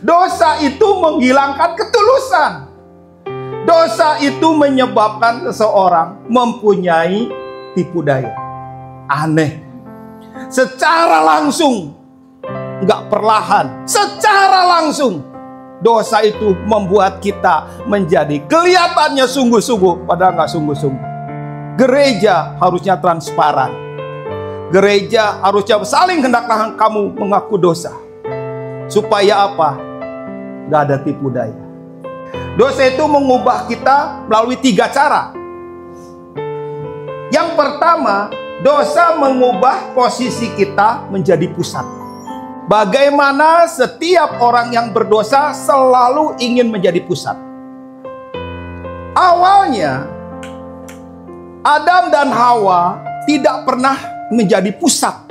Dosa itu menghilangkan ketulusan. Dosa itu menyebabkan seseorang mempunyai tipu daya. Aneh. Secara langsung, nggak perlahan, secara langsung, dosa itu membuat kita menjadi kelihatannya sungguh-sungguh, padahal nggak sungguh-sungguh. Gereja harusnya transparan. Gereja harusnya saling hendaklah kamu mengaku dosa. Supaya apa? Nggak ada tipu daya. Dosa itu mengubah kita melalui 3 cara. Yang pertama, dosa mengubah posisi kita menjadi pusat. Bagaimana setiap orang yang berdosa selalu ingin menjadi pusat. Awalnya, Adam dan Hawa tidak pernah menjadi pusat.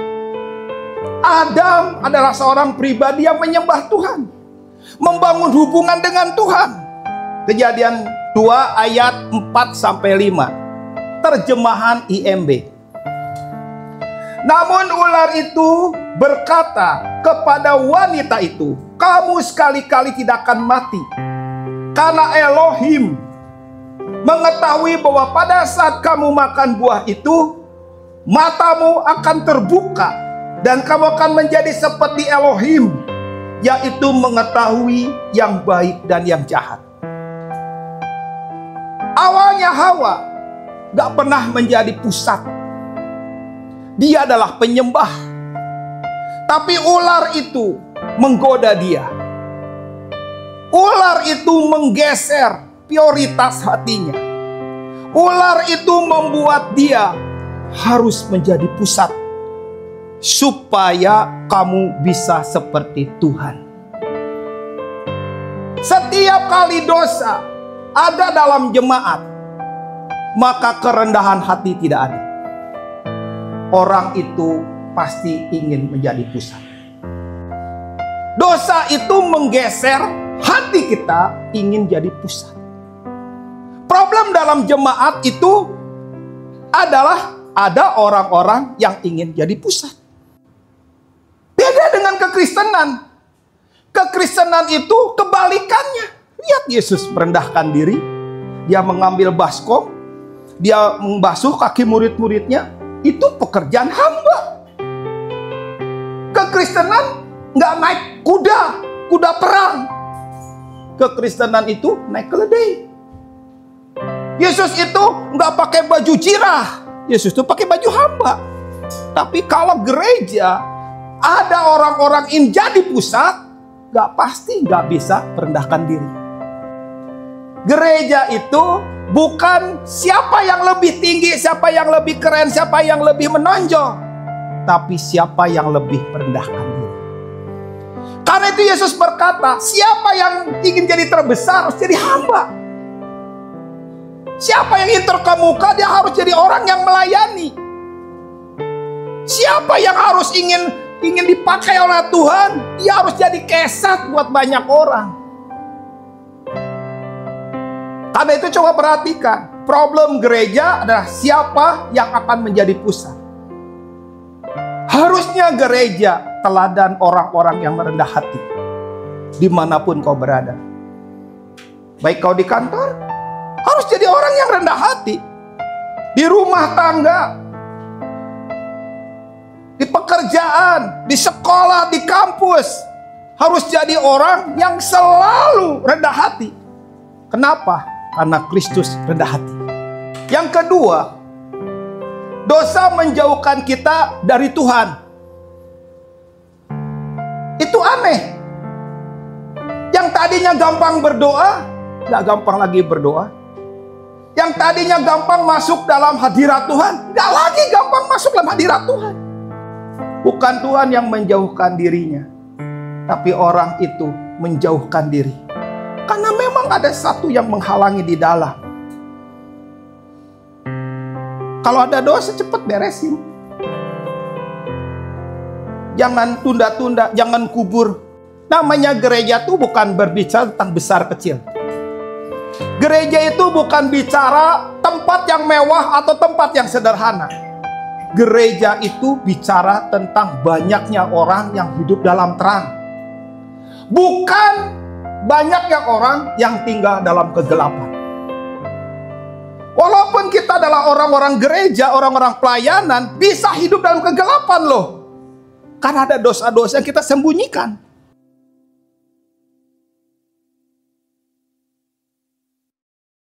Adam adalah seorang pribadi yang menyembah Tuhan, membangun hubungan dengan Tuhan. Kejadian 2 ayat 4-5. Terjemahan IMB. Namun ular itu berkata kepada wanita itu, "Kamu sekali-kali tidak akan mati. Karena Elohim mengetahui bahwa pada saat kamu makan buah itu, matamu akan terbuka dan kamu akan menjadi seperti Elohim, yaitu mengetahui yang baik dan yang jahat." Awalnya Hawa gak pernah menjadi pusat. Dia adalah penyembah. Tapi ular itu menggoda dia. Ular itu menggeser prioritas hatinya. Ular itu membuat dia harus menjadi pusat. Supaya kamu bisa seperti Tuhan. Setiap kali dosa ada dalam jemaat, maka kerendahan hati tidak ada. Orang itu pasti ingin menjadi pusat. Dosa itu menggeser hati kita ingin jadi pusat. Problem dalam jemaat itu adalah ada orang-orang yang ingin jadi pusat. Beda dengan kekristenan. Kekristenan itu kebalikannya. Lihat Yesus merendahkan diri. Dia mengambil baskom. Dia membasuh kaki murid-muridnya. Itu pekerjaan hamba. Kekristenan nggak naik kuda perang. Kekristenan itu naik keledai. Yesus itu nggak pakai baju jirah. Yesus itu pakai baju hamba. Tapi kalau gereja ada orang-orang ingin jadi pusat, nggak bisa merendahkan diri. Gereja itu bukan siapa yang lebih tinggi, siapa yang lebih keren, siapa yang lebih menonjol, tapi siapa yang lebih merendahkan diri. Karena itu Yesus berkata, siapa yang ingin jadi terbesar harus jadi hamba. Siapa yang ingin terkemuka, dia harus jadi orang yang melayani. Siapa yang harus ingin dipakai oleh Tuhan, dia harus jadi kesat buat banyak orang. Karena itu coba perhatikan, problem gereja adalah siapa yang akan menjadi pusat. Harusnya gereja teladan orang-orang yang merendah hati, dimanapun kau berada. Baik kau di kantor, harus jadi orang yang rendah hati. Di rumah tangga, di pekerjaan, di sekolah, di kampus, harus jadi orang yang selalu rendah hati. Kenapa? Karena Kristus rendah hati. Yang kedua, dosa menjauhkan kita dari Tuhan. Itu aneh. Yang tadinya gampang berdoa, gak gampang lagi berdoa. Yang tadinya gampang masuk dalam hadirat Tuhan, gak lagi gampang masuk dalam hadirat Tuhan. Bukan Tuhan yang menjauhkan dirinya, tapi orang itu menjauhkan diri. Karena memang ada satu yang menghalangi di dalam. Kalau ada dosa, cepat beresin. Jangan tunda-tunda, jangan kubur. Namanya gereja itu bukan berbicara tentang besar kecil. Gereja itu bukan bicara tempat yang mewah atau tempat yang sederhana. Gereja itu bicara tentang banyaknya orang yang hidup dalam terang. Bukan banyaknya orang yang tinggal dalam kegelapan. Walaupun kita adalah orang-orang gereja, orang-orang pelayanan, bisa hidup dalam kegelapan loh. Karena ada dosa-dosa yang kita sembunyikan.